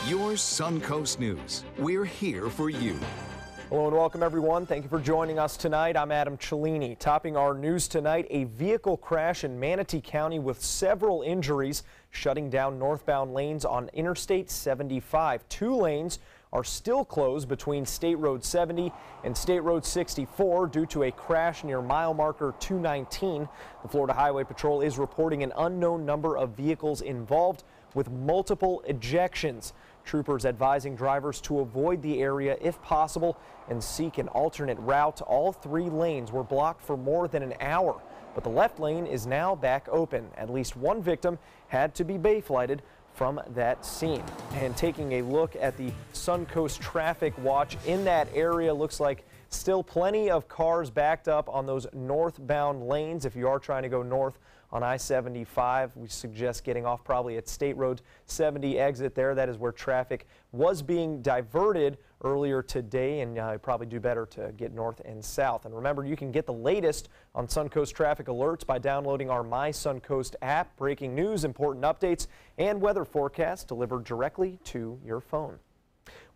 Your Suncoast News. We're here for you. Hello and welcome everyone. Thank you for joining us tonight. I'm Adam Cellini. Topping our news tonight, a vehicle crash in Manatee County with several injuries, shutting down northbound lanes on Interstate 75. Two lanes are still closed between State Road 70 and State Road 64 due to a crash near mile marker 219. The Florida Highway Patrol is reporting an unknown number of vehicles involved with multiple ejections. Troopers advising drivers to avoid the area if possible and seek an alternate route. All three lanes were blocked for more than an hour, but the left lane is now back open. At least one victim had to be bayflighted from that scene. And taking a look at the Suncoast traffic watch in that area, looks like still plenty of cars backed up on those northbound lanes. If you are trying to go north on I-75, we suggest getting off probably at State Road 70 exit there. That is where traffic was being diverted earlier today, and probably do better to get north and south. And remember, you can get the latest on Suncoast traffic alerts by downloading our My Suncoast app. Breaking news, important updates, and weather forecasts delivered directly to your phone.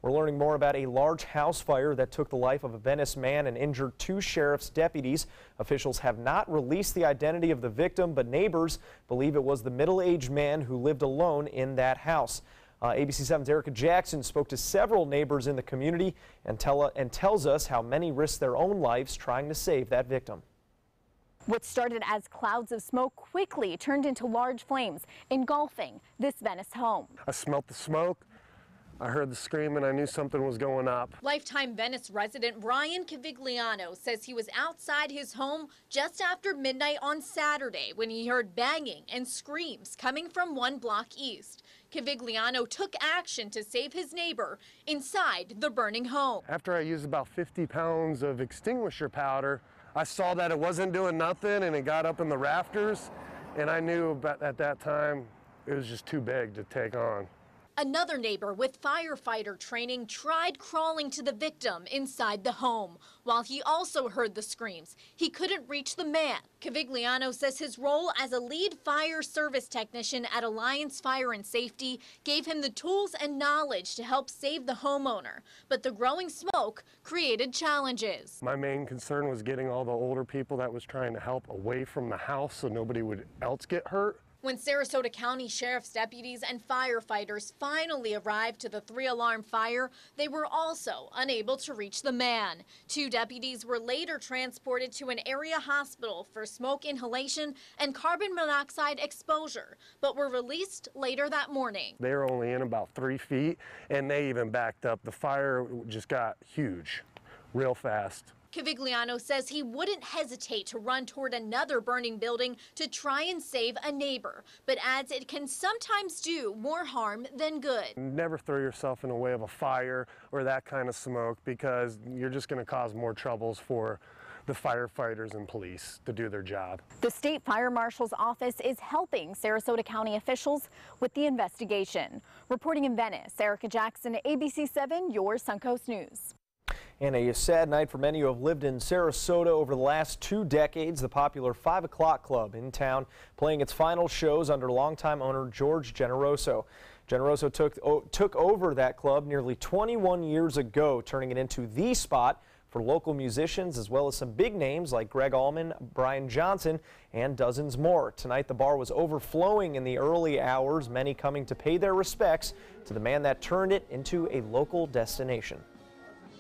We're learning more about a large house fire that took the life of a Venice man and injured two sheriff's deputies. Officials have not released the identity of the victim, but neighbors believe it was the middle-aged man who lived alone in that house. ABC 7's Erica Jackson spoke to several neighbors in the community and tells us how many risked their own lives trying to save that victim. What started as clouds of smoke quickly turned into large flames, engulfing this Venice home. I smelled the smoke. I heard the scream and I knew something was going up. Lifetime Venice resident Brian Cavigliano says he was outside his home just after midnight on Saturday when he heard banging and screams coming from one block east. Cavigliano took action to save his neighbor inside the burning home. After I used about 50 pounds of extinguisher powder, I saw that it wasn't doing nothing and it got up in the rafters, and I knew at that time it was just too big to take on. Another neighbor with firefighter training tried crawling to the victim inside the home. While he also heard the screams, he couldn't reach the man. Cavigliano says his role as a lead fire service technician at Alliance Fire and Safety gave him the tools and knowledge to help save the homeowner. But the growing smoke created challenges. My main concern was getting all the older people that was trying to help away from the house so nobody would else get hurt. When Sarasota County Sheriff's deputies and firefighters finally arrived to the 3-alarm fire, they were also unable to reach the man. Two deputies were later transported to an area hospital for smoke inhalation and carbon monoxide exposure, but were released later that morning. They were only in about 3 feet, and they even backed up. The fire just got huge, real fast. Cavigliano says he wouldn't hesitate to run toward another burning building to try and save a neighbor, but adds it can sometimes do more harm than good. Never throw yourself in the way of a fire or that kind of smoke, because you're just going to cause more troubles for the firefighters and police to do their job. The state fire marshal's office is helping Sarasota County officials with the investigation. Reporting in Venice, Erica Jackson, ABC 7, your Suncoast News. And a sad night for many who have lived in Sarasota over the last 2 decades. The popular 5 O'Clock Club in town playing its final shows under longtime owner George Generoso. Generoso took over that club nearly 21 years ago, turning it into the spot for local musicians as well as some big names like Greg Allman, Brian Johnson, and dozens more. Tonight the bar was overflowing in the early hours, many coming to pay their respects to the man that turned it into a local destination.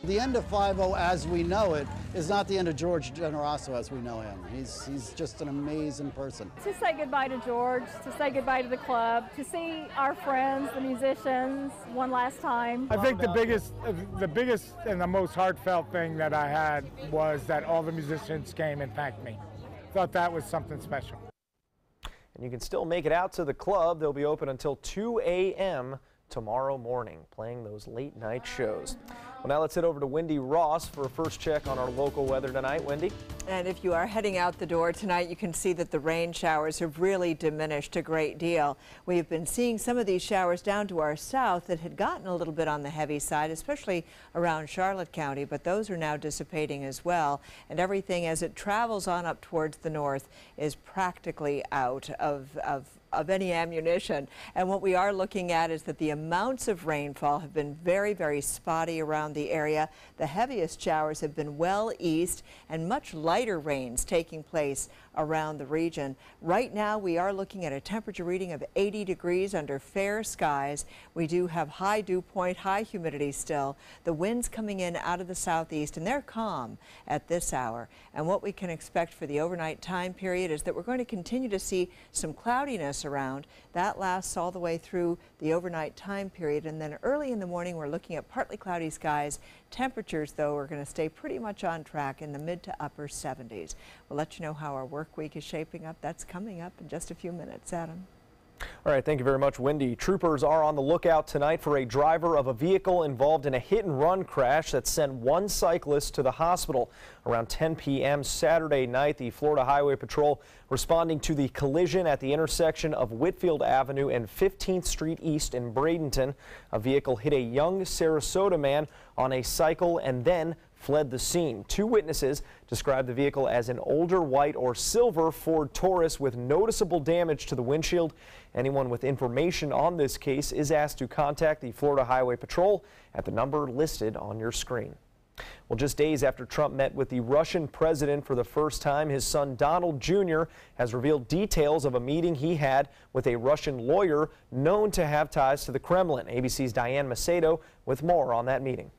The end of 5-0 as we know it is not the end of George Generoso as we know him. He's just an amazing person. To say goodbye to George, to say goodbye to the club, to see our friends, the musicians, one last time. I think the biggest and the most heartfelt thing that I had was that all the musicians came and thanked me. Thought that was something special. And you can still make it out to the club. They'll be open until 2 a.m. tomorrow morning, playing those late night shows. Well, now let's head over to Wendy Ross for a first check on our local weather tonight. Wendy? And if you are heading out the door tonight, you can see that the rain showers have really diminished a great deal. We've been seeing some of these showers down to our south that had gotten a little bit on the heavy side, especially around Charlotte County, but those are now dissipating as well. And everything as it travels on up towards the north is practically out of any ammunition. And what we are looking at is that the amounts of rainfall have been very, very spotty around the area. The heaviest showers have been well east and much lighter rains taking place around the region. Right now we are looking at a temperature reading of 80 degrees under fair skies. We do have high dew point, high humidity still. The winds coming in out of the southeast and they're calm at this hour. And what we can expect for the overnight time period is that we're going to continue to see some cloudiness around. That lasts all the way through the overnight time period, and then early in the morning we're looking at partly cloudy skies. Temperatures though are going to stay pretty much on track in the mid to upper 70s. We'll let you know how our work week is shaping up. That's coming up in just a few minutes. Adam. All right, thank you very much, Wendy. Troopers are on the lookout tonight for a driver of a vehicle involved in a hit-and-run crash that sent one cyclist to the hospital. Around 10 p.m. Saturday night, the Florida Highway Patrol responding to the collision at the intersection of Whitfield Avenue and 15th Street East in Bradenton. A vehicle hit a young Sarasota man on a cycle and then fled the scene. Two witnesses described the vehicle as an older white or silver Ford Taurus with noticeable damage to the windshield. Anyone with information on this case is asked to contact the Florida Highway Patrol at the number listed on your screen. Well, just days after Trump met with the Russian president for the first time, his son Donald Jr. has revealed details of a meeting he had with a Russian lawyer known to have ties to the Kremlin. ABC's Diane Macedo with more on that meeting.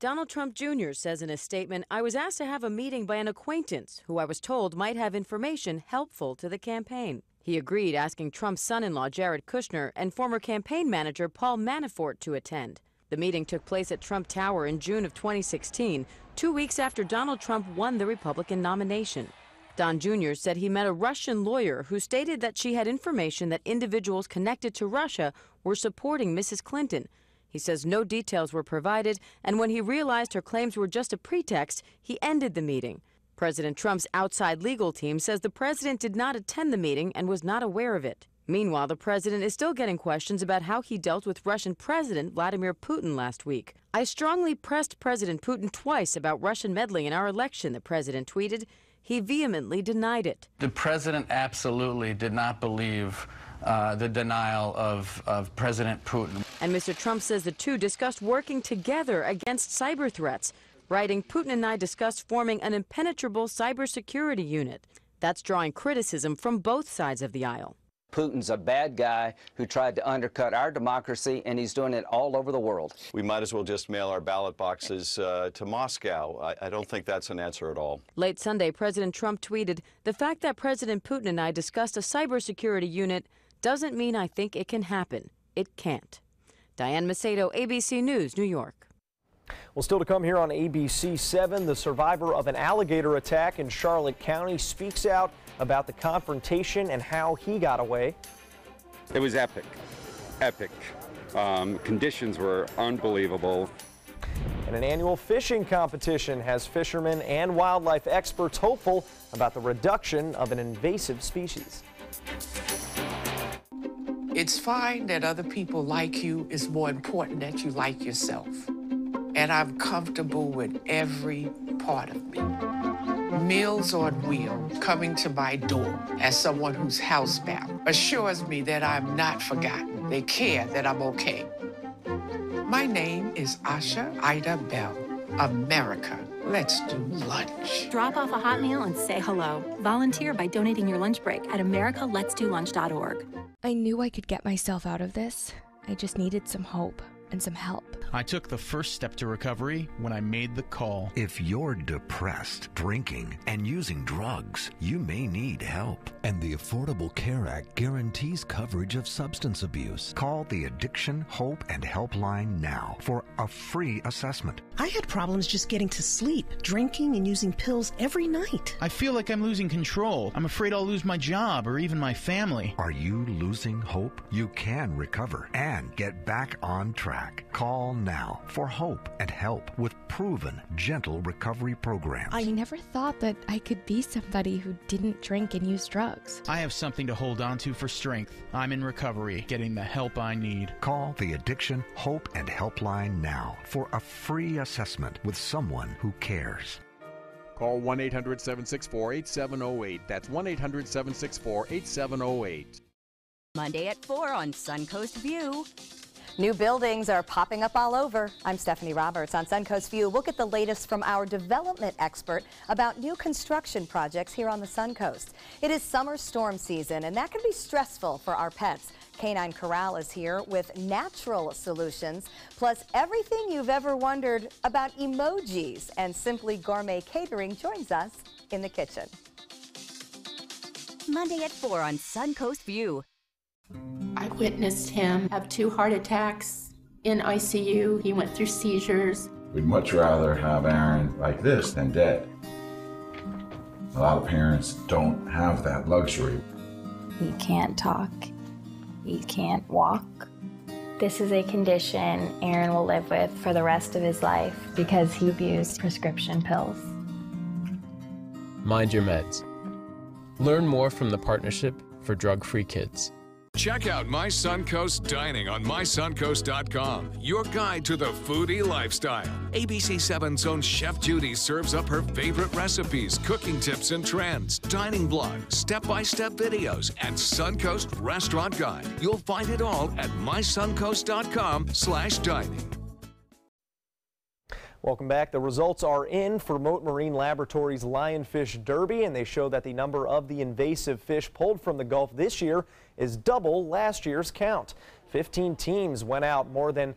Donald Trump Jr. says in a statement, "I was asked to have a meeting by an acquaintance who I was told might have information helpful to the campaign." He agreed, asking Trump's son-in-law Jared Kushner and former campaign manager Paul Manafort to attend. The meeting took place at Trump Tower in June of 2016, 2 weeks after Donald Trump won the Republican nomination. Don Jr. said he met a Russian lawyer who stated that she had information that individuals connected to Russia were supporting Mrs. Clinton. He says no details were provided, and when he realized her claims were just a pretext, he ended the meeting. President Trump's outside legal team says the president did not attend the meeting and was not aware of it. Meanwhile, the president is still getting questions about how he dealt with Russian President Vladimir Putin last week. "I strongly pressed President Putin twice about Russian meddling in our election," the president tweeted. He vehemently denied it. The president absolutely did not believe the denial of President Putin. And Mr. Trump says the two discussed working together against cyber threats, writing, "Putin and I discussed forming an impenetrable cybersecurity unit." That's drawing criticism from both sides of the aisle. Putin's a bad guy who tried to undercut our democracy, and he's doing it all over the world. We might as well just mail our ballot boxes to Moscow. I don't think that's an answer at all. Late Sunday, President Trump tweeted, "The fact that President Putin and I discussed a cybersecurity unit doesn't mean I think it can happen. It can't." Diane Macedo, ABC News, New York. Well, still to come here on ABC 7, the survivor of an alligator attack in Charlotte County speaks out about the confrontation and how he got away. It was epic. Conditions were unbelievable. And an annual fishing competition has fishermen and wildlife experts hopeful about the reduction of an invasive species. It's fine that other people like you. It's more important that you like yourself. And I'm comfortable with every part of me. Meals on Wheels coming to my door as someone who's housebound assures me that I'm not forgotten. They care that I'm okay. My name is Asha Ida Bell. America, let's do lunch. Drop off a hot meal and say hello. Volunteer by donating your lunch break at americaletsdolunch.org. I knew I could get myself out of this. I just needed some hope and some help. I took the first step to recovery when I made the call. If you're depressed, drinking, and using drugs, you may need help. And the Affordable Care Act guarantees coverage of substance abuse. Call the Addiction, Hope, and Helpline now for a free assessment. I had problems just getting to sleep, drinking and using pills every night. I feel like I'm losing control. I'm afraid I'll lose my job or even my family. Are you losing hope? You can recover and get back on track. back. Call now for hope and help with proven, gentle recovery programs. I never thought that I could be somebody who didn't drink and use drugs. I have something to hold on to for strength. I'm in recovery, getting the help I need. Call the Addiction Hope and Helpline now for a free assessment with someone who cares. Call 1-800-764-8708. That's 1-800-764-8708. Monday at 4 on Suncoast View. New buildings are popping up all over. I'm Stephanie Roberts on Suncoast View. Look at the latest from our development expert about new construction projects here on the Suncoast. It is summer storm season, and that can be stressful for our pets. Canine Corral is here with natural solutions, plus everything you've ever wondered about emojis. And Simply Gourmet Catering joins us in the kitchen. Monday at 4 on Suncoast View. I witnessed him have 2 heart attacks in ICU. He went through seizures. We'd much rather have Aaron like this than dead. A lot of parents don't have that luxury. He can't talk. He can't walk. This is a condition Aaron will live with for the rest of his life because he abused prescription pills. Mind your meds. Learn more from the Partnership for Drug-Free Kids. Check out My Suncoast Dining on mysuncoast.com, your guide to the foodie lifestyle. ABC7's own Chef Judy serves up her favorite recipes, cooking tips and trends, dining blogs, step-by-step videos, and Suncoast Restaurant Guide. You'll find it all at mysuncoast.com/dining. Welcome back. The results are in for Mote Marine Laboratories Lionfish Derby, and they show that the number of the invasive fish pulled from the Gulf this year is double last year's count. 15 teams went out, more than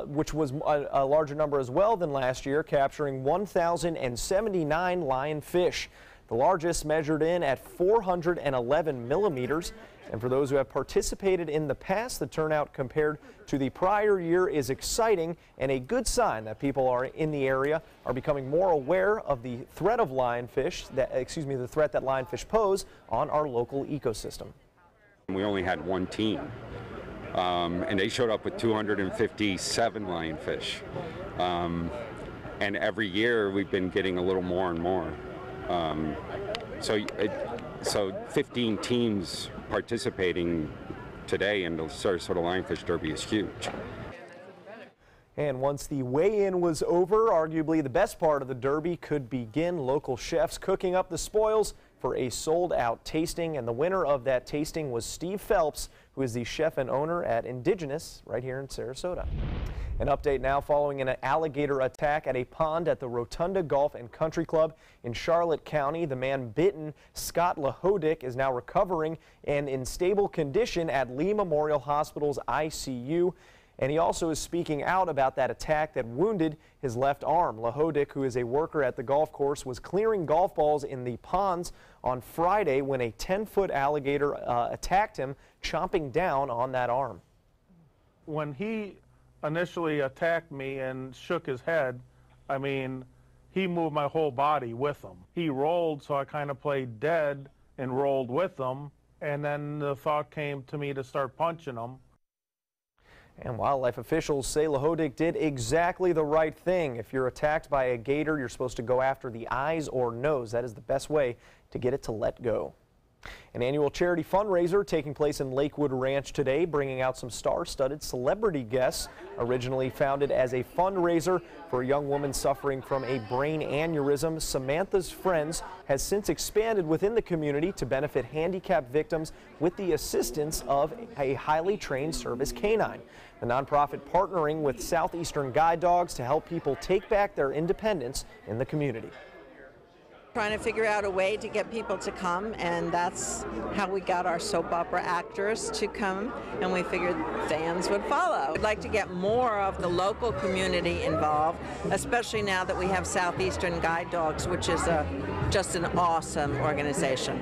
which was a larger number as well than last year, capturing 1,079 lionfish. The largest measured in at 411 millimeters. And for those who have participated in the past, the turnout compared to the prior year is exciting and a good sign that people are in the area are becoming more aware of the threat of lionfish, the threat that lionfish pose on our local ecosystem. We only had one team, and they showed up with 257 lionfish. And every year we've been getting a little more and more. So 15 teams participating today in the Sarasota Lionfish Derby is huge. And once the weigh-in was over, arguably the best part of the Derby could begin. Local chefs cooking up the spoils for a sold-out tasting, and the winner of that tasting was Steve Phelps, who is the chef and owner at Indigenous right here in Sarasota. An update now following an alligator attack at a pond at the Rotunda Golf and Country Club in Charlotte County. The man bitten, Scott Lahodick, is now recovering and in stable condition at Lee Memorial Hospital's ICU. And he also is speaking out about that attack that wounded his left arm. Lahodick, who is a worker at the golf course, was clearing golf balls in the ponds on Friday when a 10-foot alligator attacked him, chomping down on that arm. When he initially attacked me and shook his head, I mean, he moved my whole body with him. He rolled, so I kind of played dead and rolled with him, and then the thought came to me to start punching him. And wildlife officials say Lahodick did exactly the right thing. If you're attacked by a gator, you're supposed to go after the eyes or nose. That is the best way to get it to let go. An annual charity fundraiser taking place in Lakewood Ranch today, bringing out some star-studded celebrity guests. Originally founded as a fundraiser for a young woman suffering from a brain aneurysm, Samantha's Friends has since expanded within the community to benefit handicapped victims with the assistance of a highly trained service canine. The nonprofit partnering with Southeastern Guide Dogs to help people take back their independence in the community. Trying to figure out a way to get people to come, and that's how we got our soap opera actors to come, and we figured fans would follow. We'd like to get more of the local community involved, especially now that we have Southeastern Guide Dogs, which is just an awesome organization.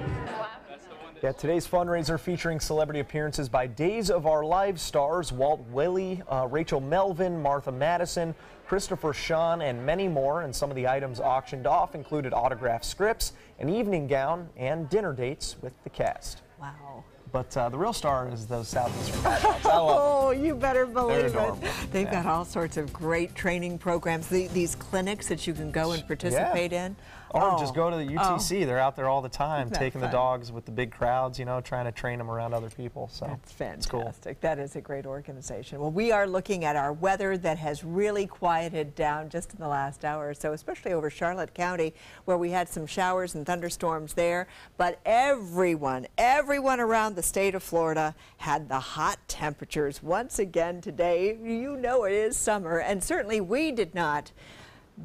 Yeah, today's fundraiser featuring celebrity appearances by Days of Our Lives stars Walt Willey, Rachel Melvin, Martha Madison, Christopher Sean, and many more. And some of the items auctioned off included autographed scripts, an evening gown, and dinner dates with the cast. Wow. But the real star is those southeastern Bulldogs. I love Oh, them. you better believe They're it. adorable. They've got all sorts of great training programs, these clinics that you can go and participate in. Or just go to the UTC. They're out there all the time, Isn't that taking the fun? dogs with the big crowds, you know, trying to train them around other people. So That's it's cool. fantastic. That is a great organization. Well, we are looking at our weather that has really quieted down just in the last hour or so, especially over Charlotte County, where we had some showers and thunderstorms there. But everyone around the state of Florida had the hot temperatures once again today. You know it is summer, and certainly we did not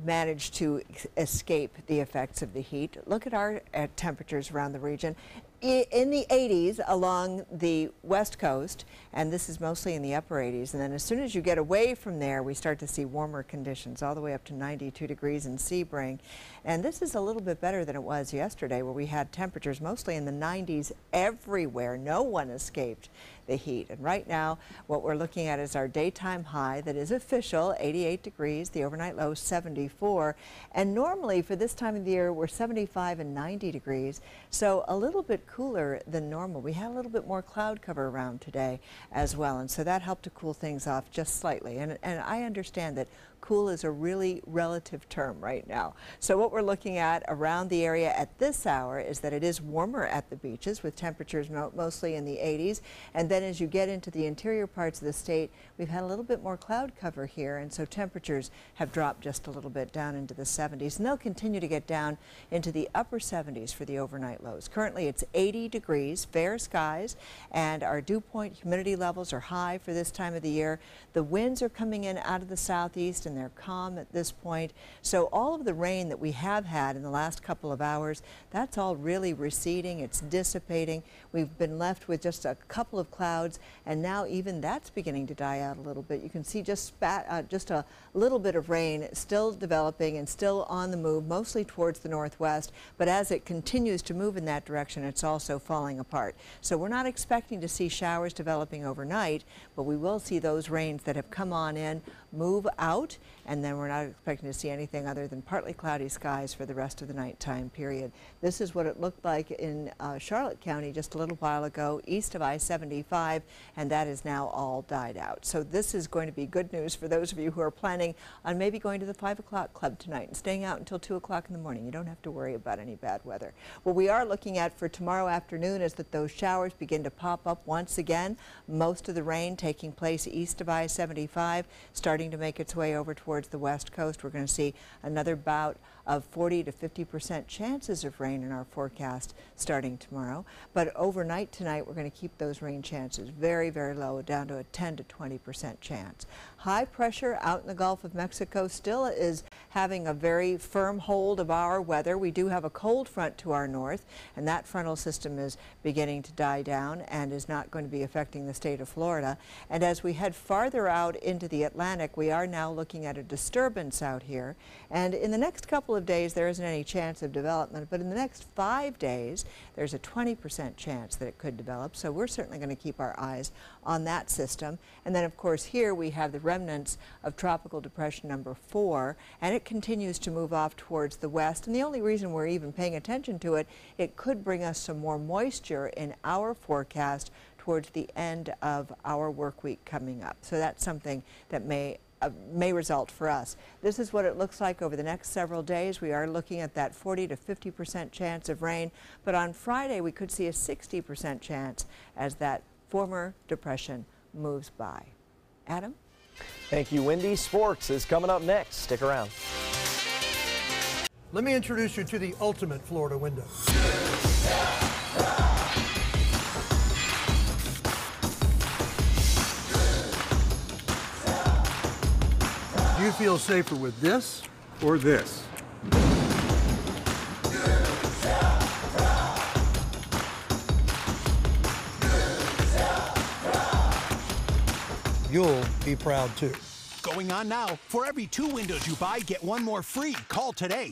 manage to escape the effects of the heat. Look at our temperatures around the region. In the 80s along the west coast, and this is mostly in the upper 80s, and then as soon as you get away from there, we start to see warmer conditions all the way up to 92 degrees in Sebring. And this is a little bit better than it was yesterday, where we had temperatures mostly in the 90s everywhere. No one escaped the heat. And right now, what we're looking at is our daytime high that is official, 88 degrees, the overnight low 74. And normally for this time of the year, we're 75 and 90 degrees, so a little bit cooler than normal. We had a little bit more cloud cover around today as well, and so that helped to cool things off just slightly. And I understand that cool is a really relative term right now. So what we're looking at around the area at this hour is that it is warmer at the beaches with temperatures mostly in the 80s. And then as you get into the interior parts of the state, we've had a little bit more cloud cover here, and so temperatures have dropped just a little bit down into the 70s, and they'll continue to get down into the upper 70s for the overnight lows. Currently it's 80 degrees, fair skies, and our dew point humidity levels are high for this time of the year. The winds are coming in out of the southeast, and they're calm at this point. So all of the rain that we have had in the last couple of hours, that's all really receding. It's dissipating. We've been left with just a couple of clouds, and now even that's beginning to die out a little bit. You can see just a little bit of rain still developing and still on the move, mostly towards the northwest. But as it continues to move in that direction, it's also falling apart. So we're not expecting to see showers developing overnight, but we will see those rains that have come on in move out, and then we're not expecting to see anything other than partly cloudy skies for the rest of the nighttime period. This is what it looked like in Charlotte County just a little while ago, east of I-75, and that is now all died out. So this is going to be good news for those of you who are planning on maybe going to the 5 o'clock club tonight and staying out until 2 o'clock in the morning. You don't have to worry about any bad weather. What we are looking at for tomorrow afternoon is that those showers begin to pop up once again. Most of the rain taking place east of I-75, starting to make its way over towards the west coast. We're going to see another bout of 40 to 50% chances of rain in our forecast starting tomorrow. But overnight tonight, we're going to keep those rain chances very, very low, down to a 10 to 20% chance. High pressure out in the Gulf of Mexico still is having a very firm hold of our weather. We do have a cold front to our north, and that frontal system is beginning to die down and is not going to be affecting the state of Florida. And as we head farther out into the Atlantic, we are now looking at a disturbance out here. And in the next couple of days, there isn't any chance of development, but in the next 5 days, there's a 20% chance that it could develop. So we're certainly going to keep our eyes on that system. And then, of course, here we have the remnants of Tropical Depression number 4, and it continues to move off towards the west. And the only reason we're even paying attention to it, it could bring us some more moisture in our forecast towards the end of our work week coming up. So that's something that may result for us. This is what it looks like over the next several days. We are looking at that 40 to 50% chance of rain, but on Friday we could see a 60% chance as that former depression moves by. Adam? Thank you, Wendy. Sports is coming up next. Stick around. Let me introduce you to the ultimate Florida window. Do you feel safer with this or this? You'll be proud too. Going on now. For every 2 windows you buy, get 1 more free. Call today.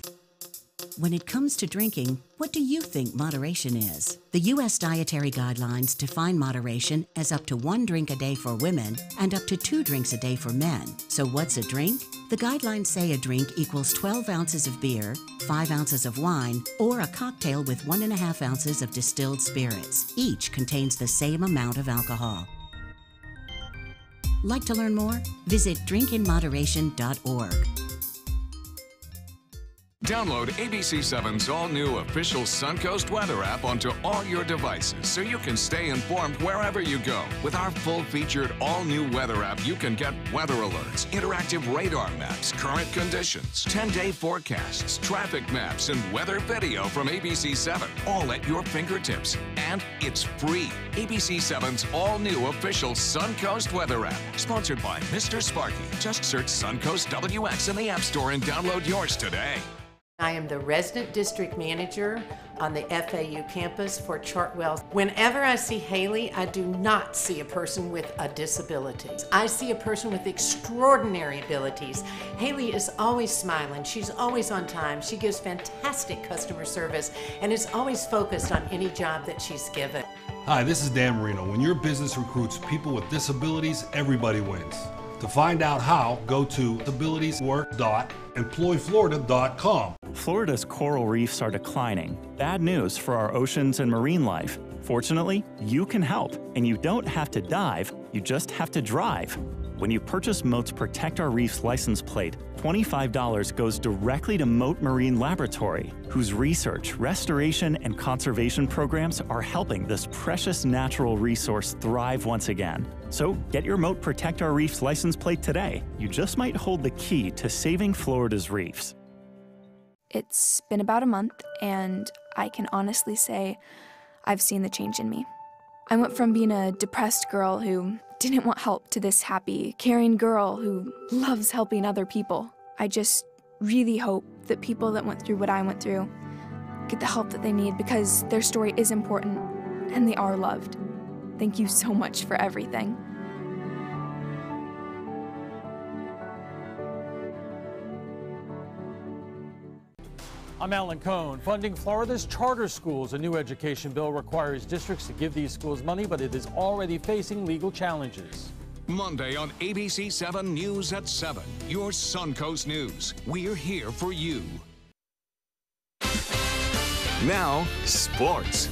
When it comes to drinking, what do you think moderation is? The U.S. Dietary Guidelines define moderation as up to 1 drink a day for women and up to 2 drinks a day for men. So what's a drink? The guidelines say a drink equals 12 ounces of beer, 5 ounces of wine, or a cocktail with 1.5 ounces of distilled spirits. Each contains the same amount of alcohol. Like to learn more? Visit drinkinmoderation.org. Download ABC7's all-new official Suncoast weather app onto all your devices so you can stay informed wherever you go. With our full-featured all-new weather app, you can get weather alerts, interactive radar maps, current conditions, 10-day forecasts, traffic maps, and weather video from ABC7, all at your fingertips. And it's free. ABC7's all-new official Suncoast weather app, sponsored by Mr. Sparky. Just search Suncoast WX in the App Store and download yours today. I am the resident district manager on the FAU campus for Chartwell. Whenever I see Haley, I do not see a person with a disability. I see a person with extraordinary abilities. Haley is always smiling. She's always on time. She gives fantastic customer service and is always focused on any job that she's given. Hi, this is Dan Marino. When your business recruits people with disabilities, everybody wins. To find out how, go to abilitieswork.employflorida.com. Florida's coral reefs are declining. Bad news for our oceans and marine life. Fortunately, you can help, and you don't have to dive, you just have to drive. When you purchase Moat's Protect Our Reefs license plate, $25 goes directly to Moat Marine Laboratory, whose research, restoration, and conservation programs are helping this precious natural resource thrive once again. So get your Moat Protect Our Reefs license plate today. You just might hold the key to saving Florida's reefs. It's been about a month, and I can honestly say I've seen the change in me. I went from being a depressed girl who didn't want help to this happy, caring girl who loves helping other people. I just really hope that people that went through what I went through get the help that they need, because their story is important and they are loved. Thank you so much for everything. I'm Alan Cohn. Funding Florida's charter schools. A new education bill requires districts to give these schools money, but it is already facing legal challenges. Monday on ABC7 News at 7. Your Suncoast News. We're here for you. Now, sports.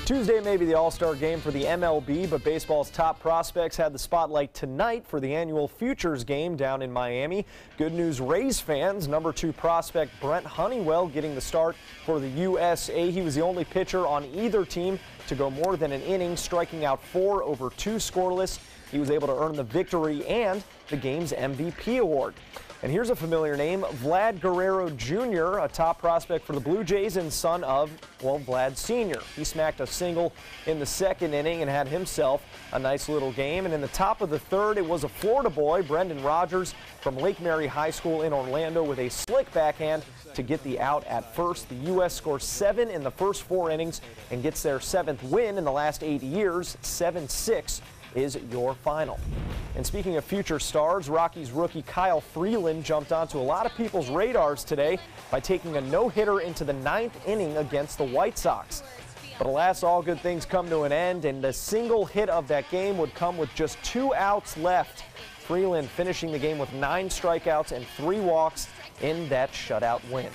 Tuesday may be the All-Star game for the MLB, but baseball's top prospects had the spotlight tonight for the annual Futures game down in Miami. Good news, Rays fans. Number 2 prospect Brent Honeywell getting the start for the USA. He was the only pitcher on either team to go more than an inning, striking out 4 over 2 scoreless. He was able to earn the victory and the game's MVP award. And here's a familiar name, Vlad Guerrero Jr., a top prospect for the Blue Jays and son of, well, Vlad Sr. He smacked a single in the second inning and had himself a nice little game. And in the top of the third, it was a Florida boy, Brendan Rodgers, from Lake Mary High School in Orlando with a slick backhand to get the out at first. The U.S. scores 7 in the first 4 innings and gets their 7th win in the last 8 years, 7-6. Is your final. And speaking of future stars, Rockies rookie Kyle Freeland jumped onto a lot of people's radars today by taking a no-hitter into the 9th inning against the White Sox. But alas, all good things come to an end, and the single hit of that game would come with just 2 outs left. Freeland finishing the game with 9 strikeouts and 3 walks in that shutout win.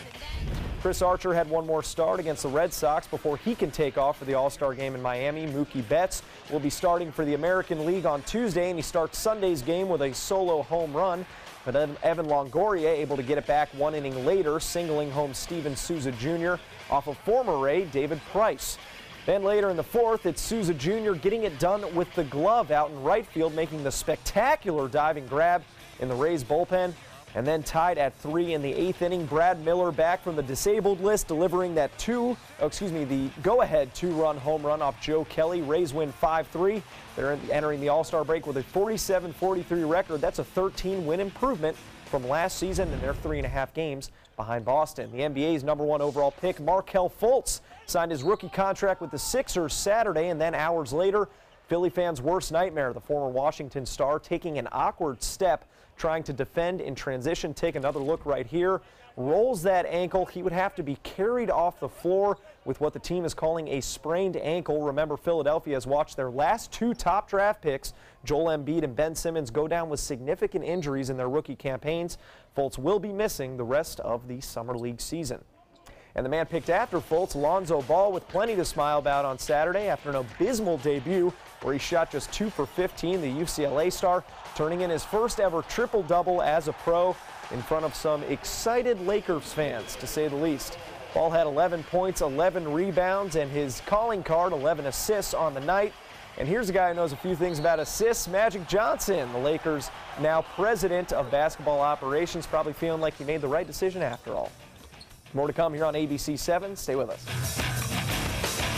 Chris Archer had one more start against the Red Sox before he can take off for the All-Star game in Miami. Mookie Betts will be starting for the American League on Tuesday, and he starts Sunday's game with a solo home run. But Evan Longoria able to get it back 1 inning later, singling home Steven Souza Jr. off of former Ray David Price. Then later in the 4th, it's Souza Jr. getting it done with the glove out in right field, making the spectacular diving grab in the Rays bullpen. And then tied at 3 in the 8th inning, Brad Miller back from the disabled list, delivering that the go-ahead 2-run home run off Joe Kelly. Rays win 5-3. They're entering the All-Star break with a 47-43 record. That's a 13-win improvement from last season, and they're 3.5 games behind Boston. The NBA's #1 overall pick, Markelle Fultz, signed his rookie contract with the Sixers Saturday, and then hours later, Philly fans' worst nightmare, the former Washington star taking an awkward step trying to defend in transition. Take another look right here. Rolls that ankle. He would have to be carried off the floor with what the team is calling a sprained ankle. Remember, Philadelphia has watched their last 2 top draft picks, Joel Embiid and Ben Simmons, go down with significant injuries in their rookie campaigns. Fultz will be missing the rest of the Summer League season. And the man picked after Fultz, Lonzo Ball, with plenty to smile about on Saturday after an abysmal debut where he shot just 2 for 15. The UCLA star turning in his first ever triple-double as a pro in front of some excited Lakers fans, to say the least. Ball had 11 points, 11 rebounds, and his calling card, 11 assists on the night. And here's a guy who knows a few things about assists, Magic Johnson, the Lakers' now president of basketball operations, probably feeling like he made the right decision after all. More to come here on ABC 7. Stay with us.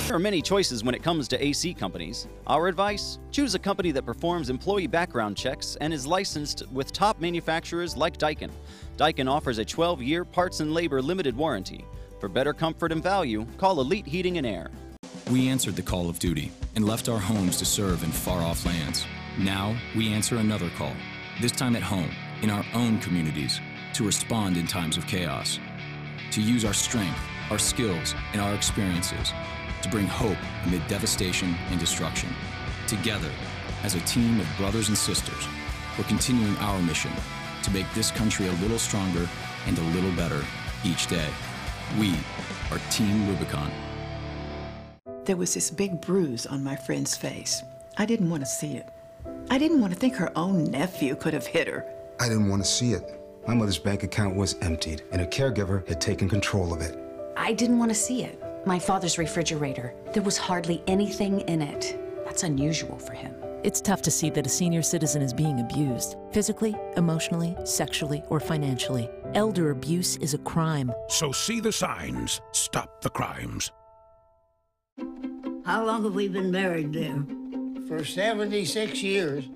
There are many choices when it comes to AC companies. Our advice? Choose a company that performs employee background checks and is licensed with top manufacturers like Daikin. Daikin offers a 12-year parts and labor limited warranty. For better comfort and value, call Elite Heating and Air. We answered the call of duty and left our homes to serve in far-off lands. Now we answer another call, this time at home, in our own communities, to respond in times of chaos. To use our strength, our skills, and our experiences to bring hope amid devastation and destruction. Together, as a team of brothers and sisters, we're continuing our mission to make this country a little stronger and a little better each day. We are Team Rubicon. There was this big bruise on my friend's face. I didn't want to see it. I didn't want to think her own nephew could have hit her. I didn't want to see it. My mother's bank account was emptied, and a caregiver had taken control of it. I didn't want to see it. My father's refrigerator, there was hardly anything in it. That's unusual for him. It's tough to see that a senior citizen is being abused, physically, emotionally, sexually, or financially. Elder abuse is a crime. So see the signs. Stop the crimes. How long have we been married, dear? For 76 years.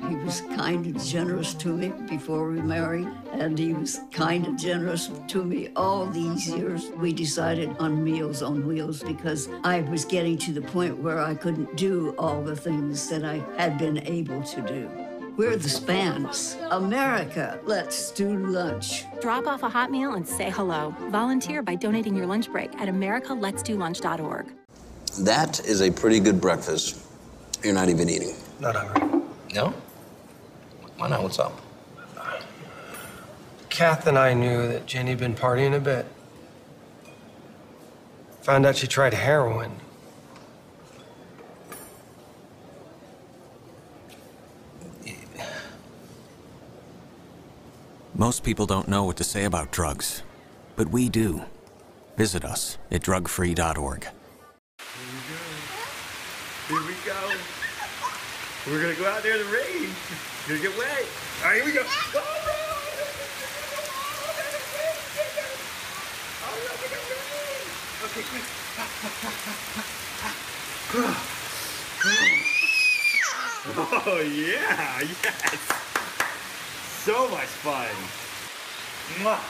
He was kind and generous to me before we married, and he was kind and generous to me all these years. We decided on Meals on Wheels because I was getting to the point where I couldn't do all the things that I had been able to do. We're the Spans. America, let's do lunch. Drop off a hot meal and say hello. Volunteer by donating your lunch break at americaletsdolunch.org. That is a pretty good breakfast. You're not even eating. Not hungry. No? Why not? What's up? Kath and I knew that Jenny had been partying a bit. Found out she tried heroin. Most people don't know what to say about drugs, but we do. Visit us at drugfree.org. Here we go. We're gonna go out there in the rain. You're gonna get wet. All right, here we go. Okay, quick. Oh yeah, yes. So much fun. Mwah.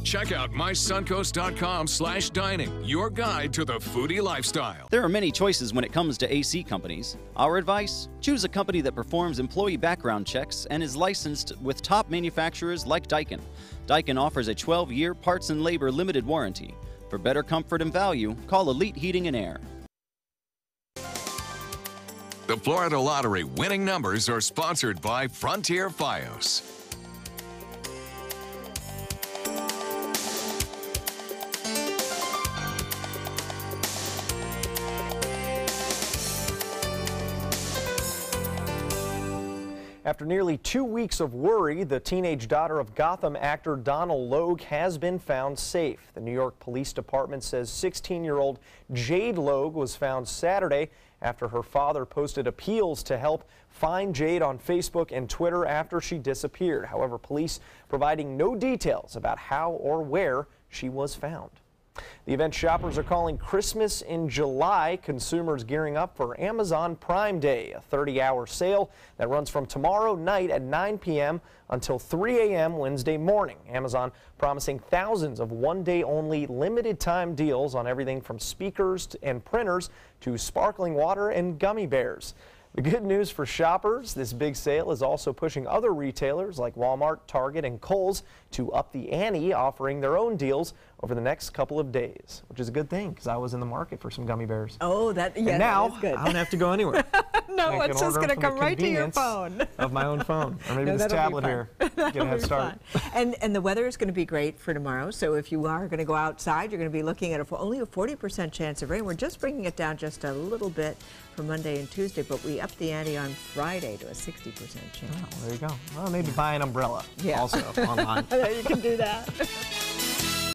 Check out mysuncoast.com/dining, your guide to the foodie lifestyle. There are many choices when it comes to AC companies. Our advice? Choose a company that performs employee background checks and is licensed with top manufacturers like Daikin. Daikin offers a 12-year parts and labor limited warranty. For better comfort and value, call Elite Heating and Air. The Florida Lottery winning numbers are sponsored by Frontier Fios. After nearly 2 weeks of worry, the teenage daughter of Gotham actor Donald Logue has been found safe. The New York Police Department says 16-year-old Jade Logue was found Saturday after her father posted appeals to help find Jade on Facebook and Twitter after she disappeared. However, police providing no details about how or where she was found. The event shoppers are calling Christmas in July. Consumers gearing up for Amazon Prime Day, a 30-hour sale that runs from tomorrow night at 9 p.m. until 3 a.m. Wednesday morning. Amazon promising thousands of one-day-only limited-time deals on everything from speakers and printers to sparkling water and gummy bears. The good news for shoppers, this big sale is also pushing other retailers like Walmart, Target, and Kohl's to up the ante, offering their own deals over the next couple of days, which is a good thing because I was in the market for some gummy bears. Oh, yeah, and now that is good. I don't have to go anywhere. No, it's just going to come right to your phone. Of my own phone, or maybe this tablet here. Get a head start. And the weather is going to be great for tomorrow. So if you are going to go outside, you're going to be looking at only a 40% chance of rain. We're just bringing it down just a little bit for Monday and Tuesday, but we upped the ante on Friday to a 60% chance. Oh, there you go. Well, maybe buy an umbrella also online. You can do that.